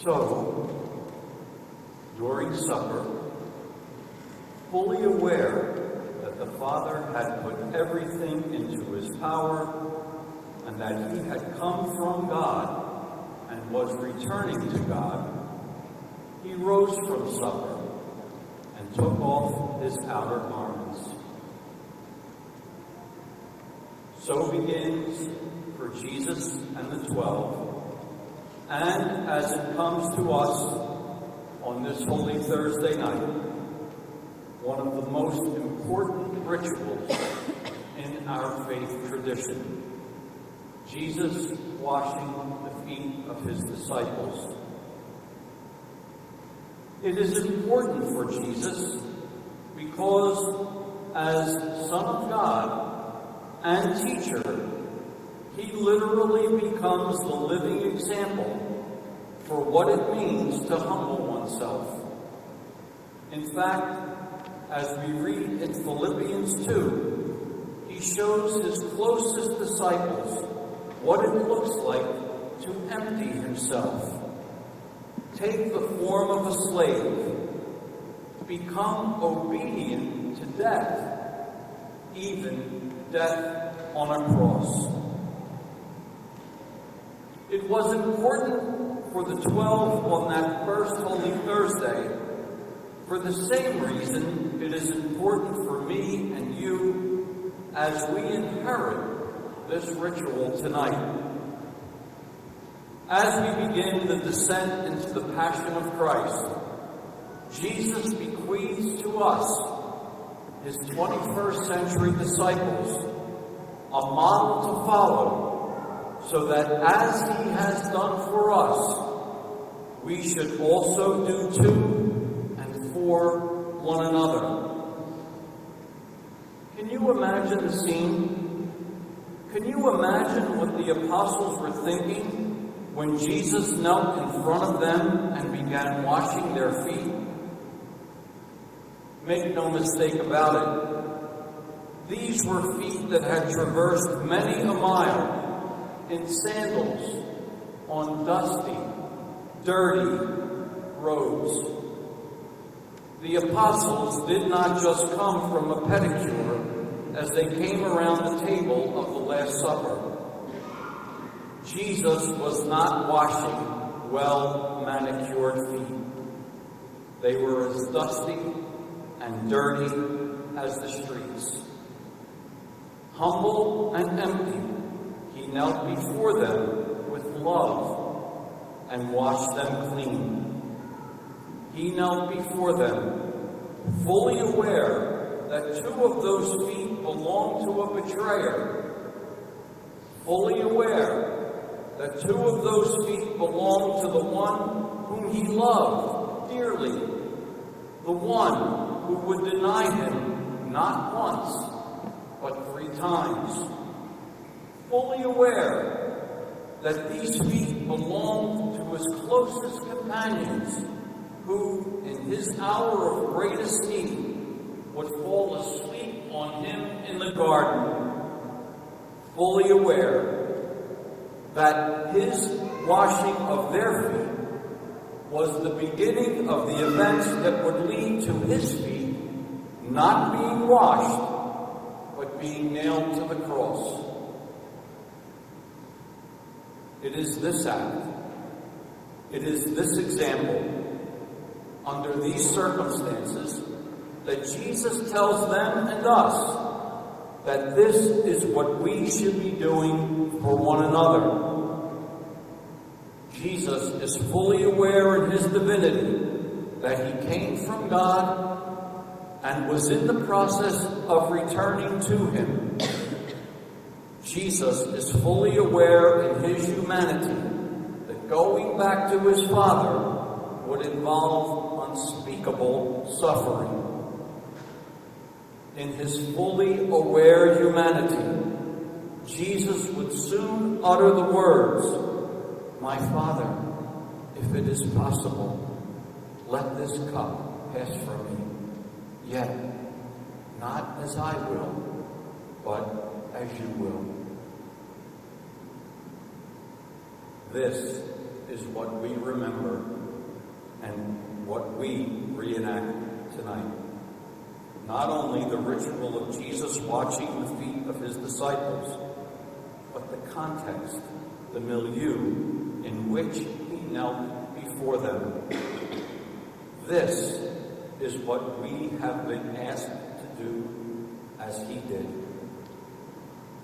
So, during supper, fully aware that the Father had put everything into his power and that he had come from God and was returning to God, he rose from supper and took off his outer garments. So begins for Jesus and the 12, and as it comes to us on this Holy Thursday night, one of the most important rituals in our faith tradition, Jesus washing the feet of his disciples. It is important for Jesus because as Son of God and teacher, he literally becomes the living example for what it means to humble oneself. In fact, as we read in Philippians 2, he shows his closest disciples what it looks like to empty himself, take the form of a slave, become obedient to death, even death on a cross. It was important for the 12 on that first Holy Thursday. For the same reason, it is important for me and you as we inherit this ritual tonight. As we begin the descent into the Passion of Christ, Jesus bequeaths to us, his 21st century disciples, a model to follow, so that as he has done for us, we should also do to and for one another. Can you imagine the scene? Can you imagine what the apostles were thinking when Jesus knelt in front of them and began washing their feet? Make no mistake about it. These were feet that had traversed many a mile in sandals on dusty, dirty roads. The apostles did not just come from a pedicure as they came around the table of the Last Supper. Jesus was not washing well-manicured feet. They were as dusty and dirty as the streets. Humble and empty, he knelt before them with love and washed them clean. He knelt before them, fully aware that two of those feet belonged to a betrayer, fully aware that two of those feet belonged to the one whom he loved dearly, the one who would deny him not once, but 3 times. Fully aware that these feet belonged to his closest companions, who, in his hour of greatest need, would fall asleep on him in the garden. Fully aware that his washing of their feet was the beginning of the events that would lead to his feet not being washed, but being nailed to the cross. It is this act, it is this example, under these circumstances, that Jesus tells them and us that this is what we should be doing for one another. Jesus is fully aware in his divinity that he came from God and was in the process of returning to him. Jesus is fully aware in his humanity that going back to his Father would involve unspeakable suffering. In his fully aware humanity, Jesus would soon utter the words, "My Father, if it is possible, let this cup pass from me. Yet, not as I will, but as you will." This is what we remember and what we reenact tonight. Not only the ritual of Jesus washing the feet of his disciples, but the context, the milieu in which he knelt before them. This is what we have been asked to do as he did.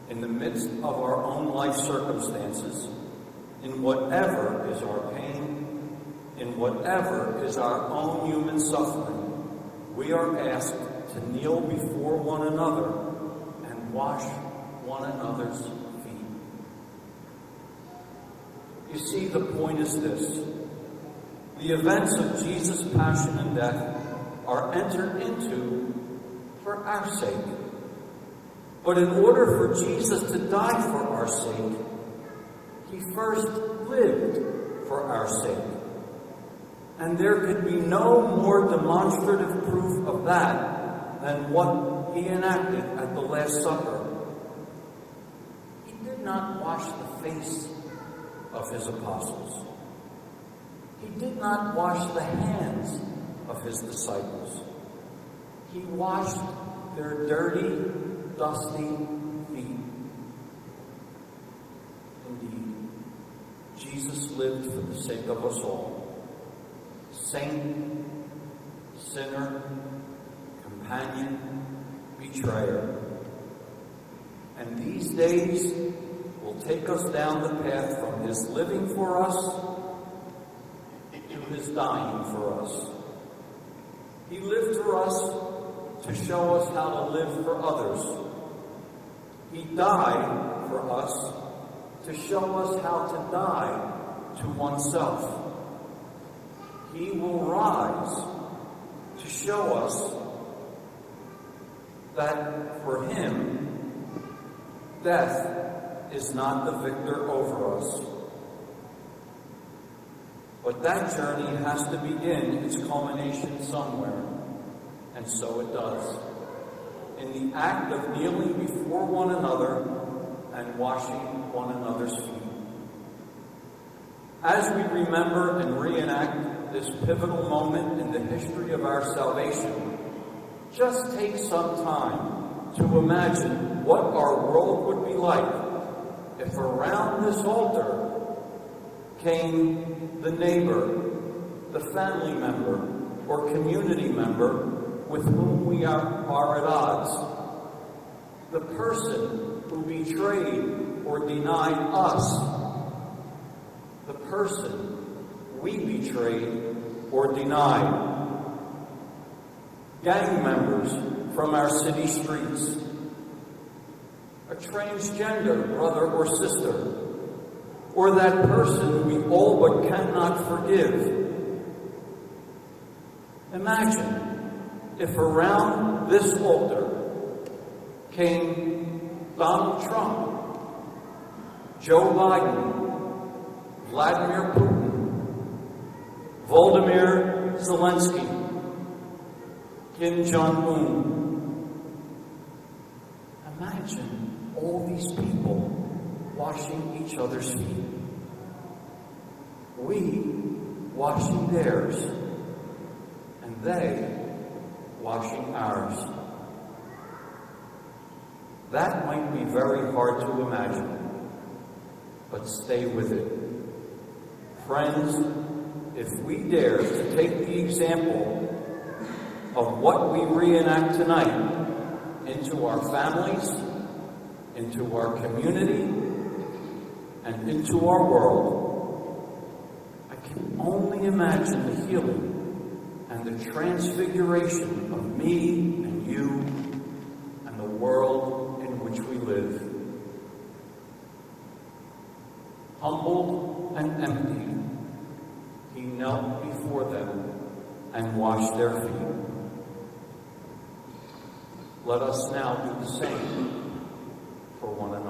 In the midst of our own life circumstances, in whatever is our pain, in whatever is our own human suffering, we are asked to kneel before one another and wash one another's feet. You see, the point is this. The events of Jesus' passion and death are entered into for our sake. But in order for Jesus to die for our sake, he first lived for our sake. And there could be no more demonstrative proof of that than what he enacted at the Last Supper. He did not wash the face of his apostles. He did not wash the hands of his disciples. He washed their dirty, dusty feet. Indeed, Jesus lived for the sake of us all. Saint, sinner, companion, betrayer. And these days will take us down the path from his living for us to his dying for us. He lived for us to show us how to live for others. He died for us to show us how to die to oneself. He will rise to show us that for him, death is not the victor over us. But that journey has to begin its culmination somewhere, and so it does, in the act of kneeling before one another and washing one another's feet. As we remember and reenact this pivotal moment in the history of our salvation, just take some time to imagine what our world would be like if around this altar came the neighbor, the family member, or community member with whom we are at odds, the person who betrayed or denied us, the person we betrayed or denied, gang members from our city streets, a transgender brother or sister, or that person we all but cannot forgive. Imagine if around this altar came Donald Trump, Joe Biden, Vladimir Putin, Volodymyr Zelensky, Kim Jong-un. Imagine all these people washing each other's feet. We washing theirs, and they washing ours. That might be very hard to imagine, but stay with it. Friends, if we dare to take the example of what we reenact tonight into our families, into our community, and into our world, I can only imagine the healing and the transfiguration of me and you and the world in which we live. Humbled and empty, he knelt before them and washed their feet. Let us now do the same for one another.